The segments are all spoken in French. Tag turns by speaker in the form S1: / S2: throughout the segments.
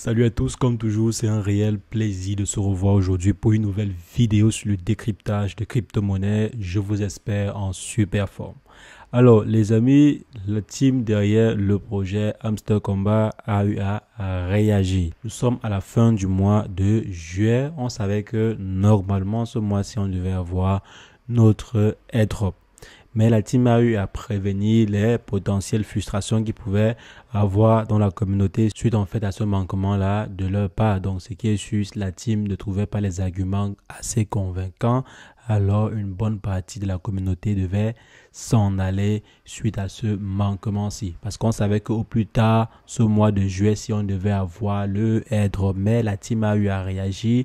S1: Salut à tous, comme toujours, c'est un réel plaisir de se revoir aujourd'hui pour une nouvelle vidéo sur le décryptage de crypto-monnaies. Je vous espère en super forme. Alors, les amis, la team derrière le projet Hamster Combat a eu à réagir. Nous sommes à la fin du mois de juillet. On savait que normalement, ce mois-ci, on devait avoir notre airdrop. Mais la team a eu à prévenir les potentielles frustrations qu'ils pouvaient avoir dans la communauté suite en fait à ce manquement-là de leur part. Donc, ce qui est sûr, la team ne trouvait pas les arguments assez convaincants. Alors, une bonne partie de la communauté devait s'en aller suite à ce manquement-ci. Parce qu'on savait qu'au plus tard, ce mois de juillet, si on devait avoir le airdrop, mais la team a eu à réagir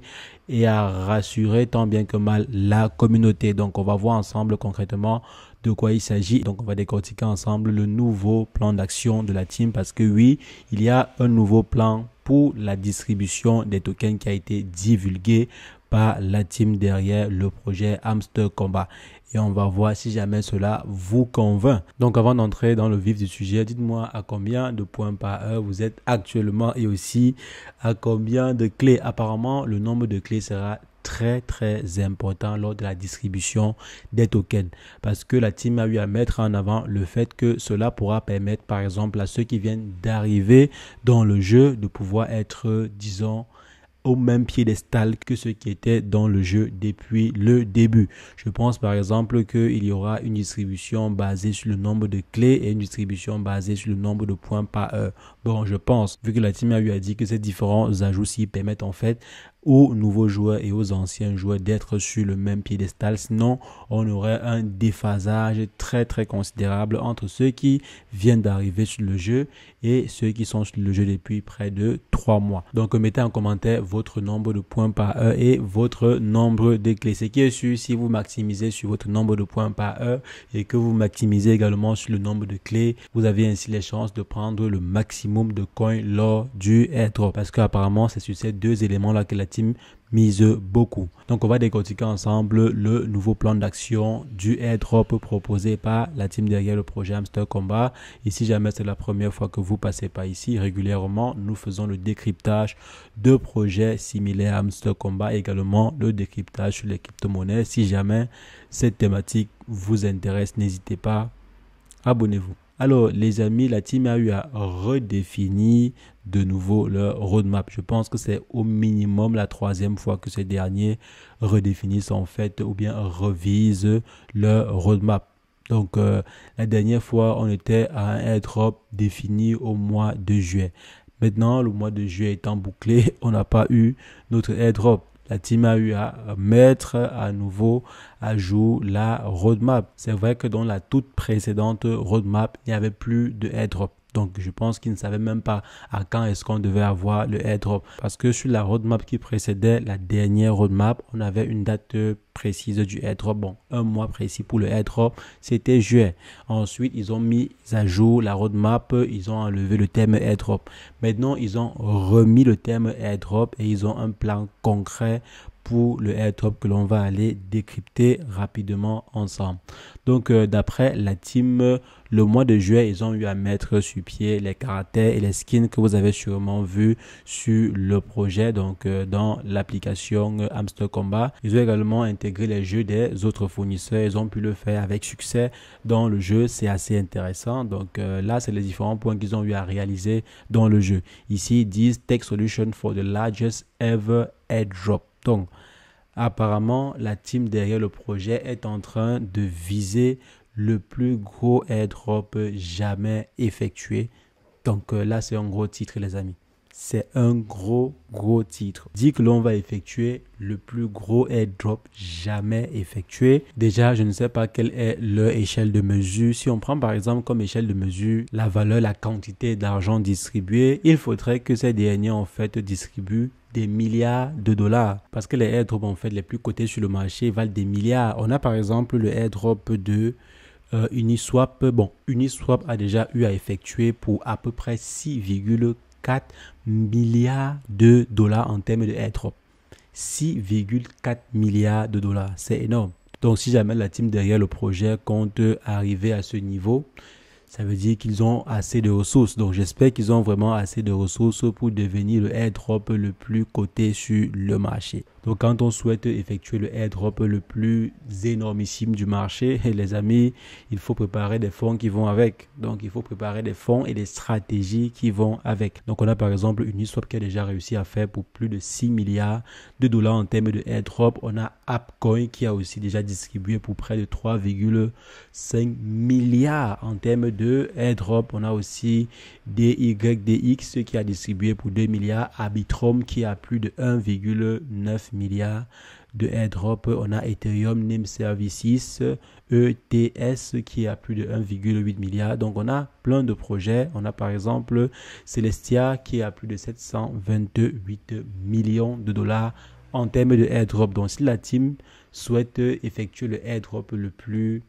S1: et à rassurer tant bien que mal la communauté. Donc, on va voir ensemble concrètement de quoi il s'agit. Donc, on va décortiquer ensemble le nouveau plan d'action de la team parce que oui, il y a un nouveau plan pour la distribution des tokens qui a été divulgué par la team derrière le projet Hamster Combat. Et on va voir si jamais cela vous convainc. Donc, avant d'entrer dans le vif du sujet, dites-moi à combien de points par heure vous êtes actuellement et aussi à combien de clés. Apparemment, le nombre de clés sera très important lors de la distribution des tokens parce que la team a eu à mettre en avant le fait que cela pourra permettre par exemple à ceux qui viennent d'arriver dans le jeu de pouvoir être disons au même piédestal que ceux qui étaient dans le jeu depuis le début. Je pense par exemple qu'il y aura une distribution basée sur le nombre de clés et une distribution basée sur le nombre de points par heure. Bon, je pense, vu que la team a eu à dire que ces différents ajouts-ci permettent en fait aux nouveaux joueurs et aux anciens joueurs d'être sur le même piédestal. Sinon, on aurait un déphasage très considérable entre ceux qui viennent d'arriver sur le jeu et ceux qui sont sur le jeu depuis près de 3 mois. Donc, mettez en commentaire votre nombre de points par heure et votre nombre de clés. Ce qui est sûr, si vous maximisez sur votre nombre de points par heure et que vous maximisez également sur le nombre de clés, vous avez ainsi les chances de prendre le maximum de coins lors du airdrop. Parce qu'apparemment, c'est sur ces deux éléments-là que la team mise beaucoup. Donc, on va décortiquer ensemble le nouveau plan d'action du airdrop proposé par la team derrière le projet Hamster Combat. Et si jamais c'est la première fois que vous passez par ici, régulièrement, nous faisons le décryptage de projets similaires à Hamster Combat, également le décryptage sur les crypto-monnaies. Si jamais cette thématique vous intéresse, n'hésitez pas, abonnez-vous. Alors, les amis, la team a eu à redéfinir de nouveau leur roadmap. Je pense que c'est au minimum la troisième fois que ces derniers redéfinissent en fait ou bien revisent leur roadmap. Donc, la dernière fois, on était à un airdrop défini au mois de juillet. Maintenant, le mois de juillet étant bouclé, on n'a pas eu notre airdrop. La team a eu à mettre à nouveau à jour la roadmap. C'est vrai que dans la toute précédente roadmap, il n'y avait plus de airdrop. Donc, je pense qu'ils ne savaient même pas à quand est-ce qu'on devait avoir le airdrop. Parce que sur la roadmap qui précédait la dernière roadmap, on avait une date précise du airdrop. Bon, un mois précis pour le airdrop, c'était juillet. Ensuite, ils ont mis à jour la roadmap, ils ont enlevé le terme airdrop. Maintenant, ils ont remis le terme airdrop et ils ont un plan concret pour le airdrop que l'on va aller décrypter rapidement ensemble. Donc, d'après la team, le mois de juillet, ils ont eu à mettre sur pied les caractères et les skins que vous avez sûrement vus sur le projet, donc dans l'application Hamster Combat. Ils ont également intégré les jeux des autres fournisseurs. Ils ont pu le faire avec succès dans le jeu. C'est assez intéressant. Donc là, c'est les différents points qu'ils ont eu à réaliser dans le jeu. Ici, ils disent Tech Solution for the largest ever airdrop. Donc, apparemment, la team derrière le projet est en train de viser le plus gros airdrop jamais effectué. Donc là, c'est un gros titre, les amis. C'est un gros titre. Dit que l'on va effectuer le plus gros airdrop jamais effectué. Déjà, je ne sais pas quelle est leur échelle de mesure. Si on prend par exemple comme échelle de mesure la valeur, la quantité d'argent distribué, il faudrait que ces derniers en fait distribuent des milliards de dollars. Parce que les airdrops en fait les plus cotés sur le marché valent des milliards. On a par exemple le airdrop de Uniswap. Bon, Uniswap a déjà eu à effectuer pour à peu près 6,4 milliards de dollars en termes de airdrop. 6,4 milliards de dollars, c'est énorme. Donc, si jamais la team derrière le projet compte arriver à ce niveau, Ça veut dire qu'ils ont assez de ressources. Donc, j'espère qu'ils ont vraiment assez de ressources pour devenir le airdrop le plus coté sur le marché. Donc, quand on souhaite effectuer le airdrop le plus énormissime du marché, les amis, il faut préparer des fonds qui vont avec. Donc, il faut préparer des fonds et des stratégies qui vont avec. Donc, on a par exemple Uniswap qui a déjà réussi à faire pour plus de 6 milliards de dollars en termes de airdrop. On a Appcoin qui a aussi déjà distribué pour près de 3,5 milliards en termes de airdrop. On a aussi DYDX qui a distribué pour 2 milliards. Arbitrum qui a plus de 1,9 milliards de airdrop. On a Ethereum Name Services, ETS qui a plus de 1,8 milliard. Donc on a plein de projets. On a par exemple Celestia qui a plus de 728 millions de dollars en termes de airdrop. Donc si la team souhaite effectuer le airdrop le plus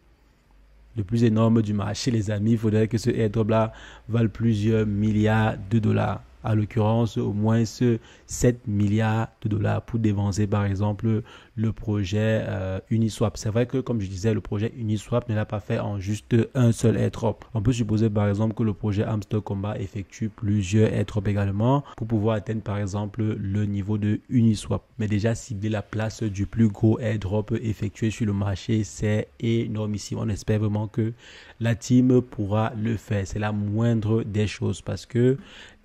S1: énorme du marché, les amis, il faudrait que ce airdrop là vale plusieurs milliards de dollars. À l'occurrence, au moins 7 milliards de dollars pour dévancer par exemple le projet Uniswap. C'est vrai que comme je disais, le projet Uniswap ne l'a pas fait en juste un seul airdrop. On peut supposer par exemple que le projet Hamster Combat effectue plusieurs airdrops également pour pouvoir atteindre par exemple le niveau de Uniswap. Mais déjà cibler la place du plus gros airdrop effectué sur le marché, c'est énormissime. On espère vraiment que la team pourra le faire. C'est la moindre des choses parce que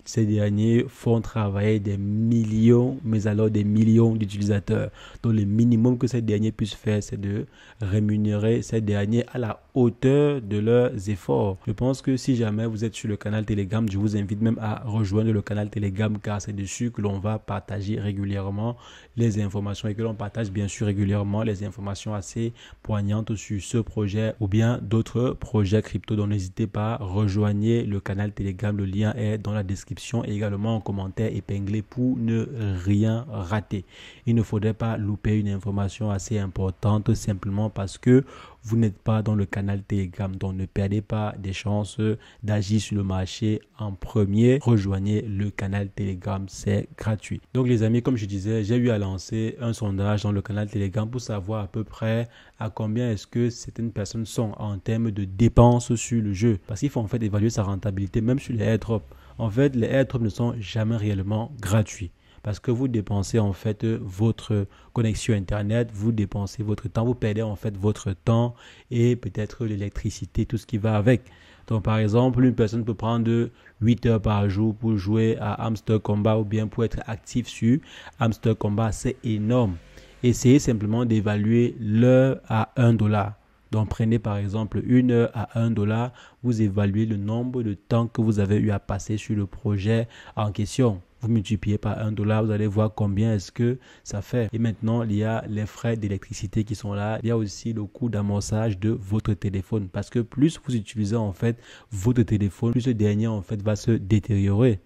S1: ces derniers font travailler des millions, mais alors des millions d'utilisateurs. Donc le minimum que ces derniers puissent faire, c'est de rémunérer ces derniers à la hauteur de leurs efforts. Je pense que si jamais vous êtes sur le canal Telegram, je vous invite même à rejoindre le canal Telegram car c'est dessus que l'on va partager régulièrement les informations et que l'on partage bien sûr régulièrement les informations assez poignantes sur ce projet ou bien d'autres projets crypto. Donc n'hésitez pas, rejoignez le canal Telegram, le lien est dans la description et également en commentaire épinglé pour ne rien rater. Il ne faudrait pas louper une information assez importante simplement parce que vous n'êtes pas dans le canal Telegram. Donc ne perdez pas des chances d'agir sur le marché en premier. Rejoignez le canal Telegram, c'est gratuit. Donc les amis, comme je disais, j'ai eu à lancer un sondage dans le canal Telegram pour savoir à peu près à combien est-ce que certaines personnes sont en termes de dépenses sur le jeu. Parce qu'il faut en fait évaluer sa rentabilité même sur les airdrops. En fait, les airdrops ne sont jamais réellement gratuits parce que vous dépensez en fait votre connexion internet, vous dépensez votre temps, vous perdez en fait votre temps et peut-être l'électricité, tout ce qui va avec. Donc par exemple, une personne peut prendre 8 heures par jour pour jouer à Hamster Combat ou bien pour être actif sur Hamster Combat, c'est énorme. Essayez simplement d'évaluer l'heure à $1. Donc, prenez par exemple 1 heure à $1, vous évaluez le nombre de temps que vous avez eu à passer sur le projet en question. Vous multipliez par $1, vous allez voir combien est-ce que ça fait. Et maintenant, il y a les frais d'électricité qui sont là. Il y a aussi le coût d'amorçage de votre téléphone. Parce que plus vous utilisez en fait votre téléphone, plus ce dernier en fait va se détériorer.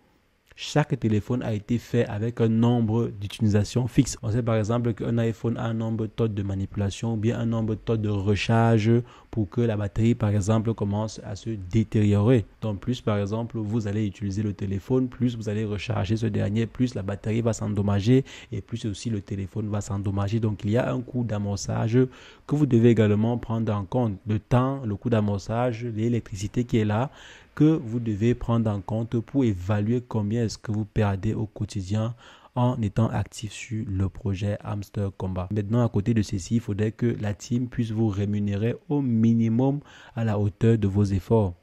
S1: Chaque téléphone a été fait avec un nombre d'utilisations fixe. On sait par exemple qu'un iPhone a un nombre tot de manipulation ou bien un nombre tot de recharge pour que la batterie par exemple commence à se détériorer. Donc plus par exemple vous allez utiliser le téléphone, plus vous allez recharger ce dernier, plus la batterie va s'endommager et plus aussi le téléphone va s'endommager. Donc il y a un coût d'amorçage que vous devez également prendre en compte. Le temps, le coût d'amorçage, l'électricité qui est là, que vous devez prendre en compte pour évaluer combien est-ce que vous perdez au quotidien en étant actif sur le projet Hamster Combat. Maintenant, à côté de ceci, il faudrait que la team puisse vous rémunérer au minimum à la hauteur de vos efforts.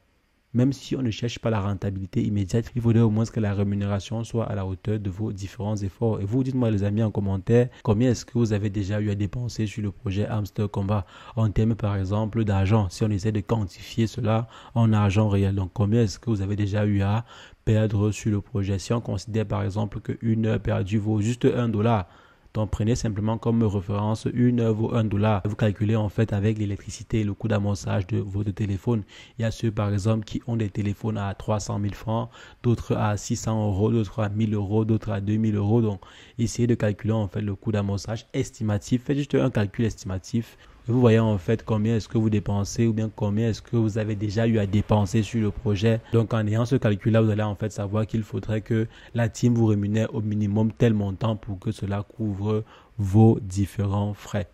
S1: Même si on ne cherche pas la rentabilité immédiate, il faudrait au moins que la rémunération soit à la hauteur de vos différents efforts. Et vous, dites-moi les amis en commentaire, combien est-ce que vous avez déjà eu à dépenser sur le projet Hamster Combat en termes par exemple d'argent. Si on essaie de quantifier cela en argent réel, donc combien est-ce que vous avez déjà eu à perdre sur le projet. Si on considère par exemple qu'une heure perdue vaut juste $1, donc prenez simplement comme référence 1 heure vaut $1. Vous calculez en fait avec l'électricité et le coût d'amorçage de votre téléphone. Il y a ceux par exemple qui ont des téléphones à 300 000 francs, d'autres à 600 euros, d'autres à 1000 euros, d'autres à 2000 euros. Donc essayez de calculer en fait le coût d'amorçage estimatif. Faites juste un calcul estimatif Et vous voyez en fait combien est-ce que vous dépensez ou bien combien est-ce que vous avez déjà eu à dépenser sur le projet. Donc en ayant ce calcul-là, vous allez en fait savoir qu'il faudrait que la team vous rémunère au minimum tel montant pour que cela couvre vos différents frais.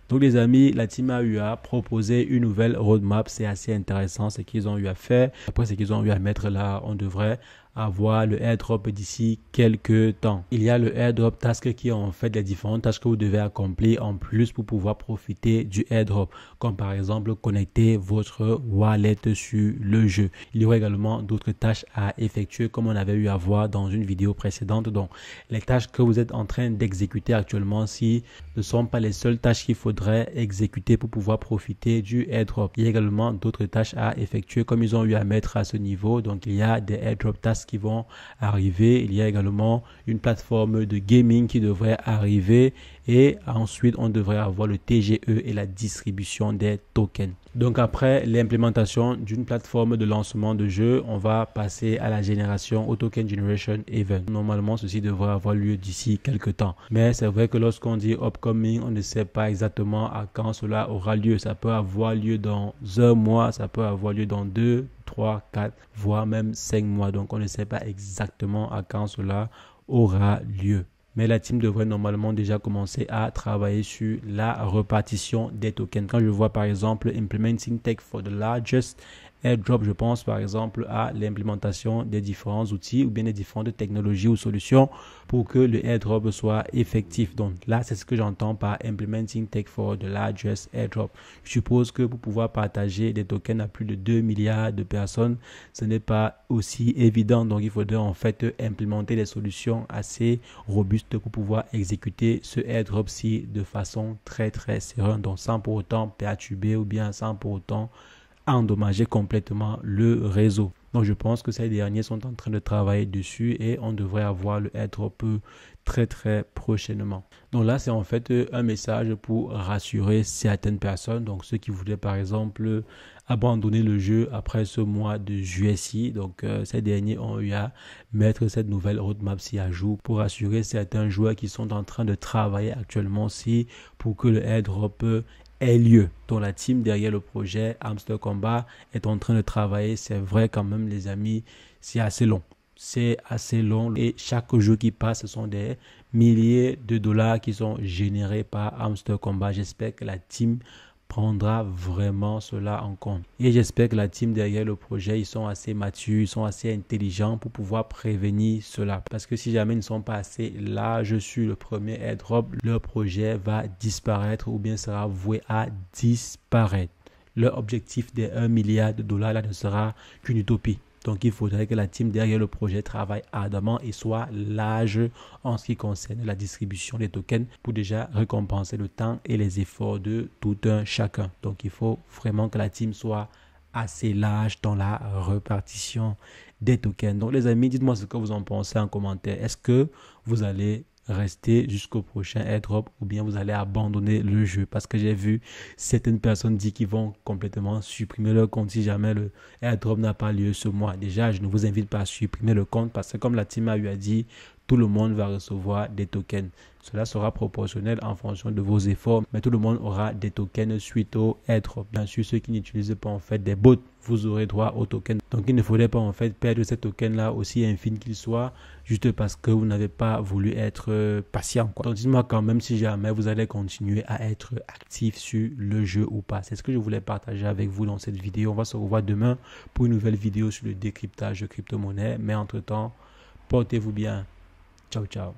S1: Donc les amis, la team a eu à proposer une nouvelle roadmap. C'est assez intéressant ce qu'ils ont eu à faire. Après ce qu'ils ont eu à mettre là, on devrait avoir le airdrop d'ici quelques temps. Il y a le airdrop task qui est en fait les différentes tâches que vous devez accomplir en plus pour pouvoir profiter du airdrop, comme par exemple connecter votre wallet sur le jeu. Il y aura également d'autres tâches à effectuer comme on avait eu à voir dans une vidéo précédente. Donc les tâches que vous êtes en train d'exécuter actuellement ne sont pas les seules tâches qu'il faudrait exécuter pour pouvoir profiter du airdrop. Il y a également d'autres tâches à effectuer comme ils ont eu à mettre à ce niveau. Donc il y a des airdrop tasks qui vont arriver. Il y a également une plateforme de gaming qui devrait arriver et ensuite on devrait avoir le TGE et la distribution des tokens. Donc après l'implémentation d'une plateforme de lancement de jeu, on va passer à la génération au Token Generation Event. Normalement ceci devrait avoir lieu d'ici quelques temps. Mais c'est vrai que lorsqu'on dit upcoming, on ne sait pas exactement à quand cela aura lieu. Ça peut avoir lieu dans un mois, ça peut avoir lieu dans 2, 3, 4, voire même 5 mois. Donc on ne sait pas exactement à quand cela aura lieu. Mais la team devrait normalement déjà commencer à travailler sur la répartition des tokens. Quand je vois par exemple Implementing Tech for the Largest airdrop, je pense par exemple à l'implémentation des différents outils ou bien des différentes technologies ou solutions pour que le airdrop soit effectif. Donc là, c'est ce que j'entends par Implementing Tech for the Largest airdrop. Je suppose que pour pouvoir partager des tokens à plus de 2 milliards de personnes, ce n'est pas aussi évident. Donc il faudrait en fait implémenter des solutions assez robustes pour pouvoir exécuter ce airdrop-ci de façon très sereine, donc sans pour autant perturber ou bien sans pour autant endommager complètement le réseau. Donc je pense que ces derniers sont en train de travailler dessus et on devrait avoir le airdrop très prochainement. Donc là c'est en fait un message pour rassurer certaines personnes, donc ceux qui voulaient par exemple abandonner le jeu après ce mois de juillet-ci. Donc ces derniers ont eu à mettre cette nouvelle roadmap-ci à jour pour rassurer certains joueurs qui sont en train de travailler actuellement aussi pour que le airdrop ait lieu. Donc la team derrière le projet Hamster Kombat est en train de travailler. C'est vrai quand même les amis, c'est assez long. C'est assez long et chaque jour qui passe, ce sont des milliers de dollars qui sont générés par Hamster Kombat. J'espère que la team prendra vraiment cela en compte. Et j'espère que la team derrière le projet, ils sont assez matures, ils sont assez intelligents pour pouvoir prévenir cela. Parce que si jamais ils ne sont pas assez larges sur le premier airdrop, leur projet va disparaître ou bien sera voué à disparaître. Leur objectif des 1 milliard de dollars là ne sera qu'une utopie. Donc, il faudrait que la team derrière le projet travaille ardemment et soit large en ce qui concerne la distribution des tokens pour déjà récompenser le temps et les efforts de tout un chacun. Donc, il faut vraiment que la team soit assez large dans la répartition des tokens. Donc, les amis, dites-moi ce que vous en pensez en commentaire. Est-ce que vous allez rester jusqu'au prochain airdrop ou bien vous allez abandonner le jeu? Parce que j'ai vu certaines personnes dire qu'ils vont complètement supprimer leur compte si jamais le airdrop n'a pas lieu ce mois. Déjà, je ne vous invite pas à supprimer le compte parce que comme la team a eu à dire, tout le monde va recevoir des tokens. Cela sera proportionnel en fonction de vos efforts, mais tout le monde aura des tokens suite au airdrop. Bien sûr, ceux qui n'utilisent pas en fait des bots, vous aurez droit aux tokens. Donc, il ne faudrait pas en fait perdre ces tokens-là aussi infimes qu'ils soient, juste parce que vous n'avez pas voulu être patient, quoi. Donc, dites-moi quand même si jamais vous allez continuer à être actif sur le jeu ou pas. C'est ce que je voulais partager avec vous dans cette vidéo. On va se revoir demain pour une nouvelle vidéo sur le décryptage de crypto-monnaie. Mais entre-temps, portez-vous bien. Ciao, ciao.